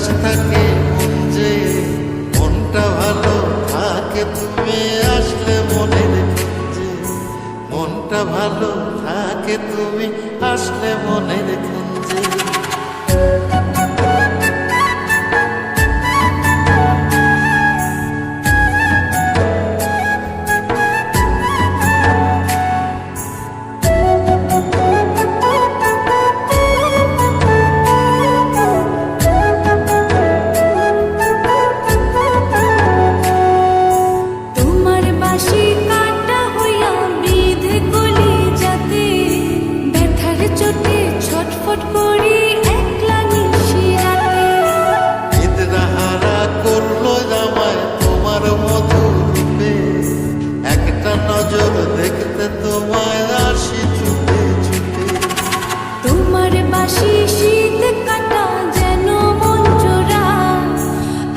উচ্ছ্বাস থাকে মন যে, মনটা ভালো থাকে তুমি আসলে মনের কুঞ্জে, মনটা ভালো থাকে তুমি আসলে মনের কুঞ্জে। ছটফট করি একলা নিশি রাতে, নিদ্রাহারা করলো জামায় তোমার মধুর রূপে, একটা নজর দেখতে তোমায় আসি ছুটে ছুটে। তোমার বাঁশি শীত কাটা যেন মন জোড়া,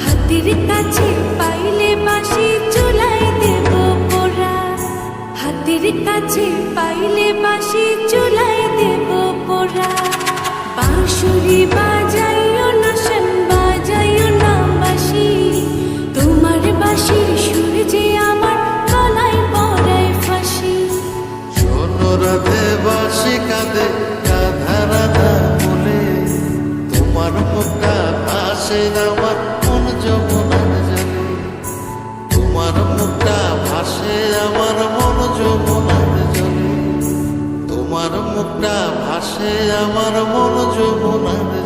হাতের কাছে পাইলে বাঁশি চুলায় দেব পোড়া, হাতের কাছে পাইলে বাঁশি চুলায় দেব পোড়া। বাঁশুরি বাজাইও না শান, বাজাইও না বাঁশি, তোমার বাঁশির সুর যে আমার গলায় পরায় ফাঁসি। শোনো রাধে বাঁশি কাঁদে রাধা রাধা বলে, তোমার মুখটা ভাসে আমার মন যমুনার জলে, তোমার মুখটা ভাসে আমার মন যমুনার জলে, তোমার মুখটা ভাসে আমার মন যমুনার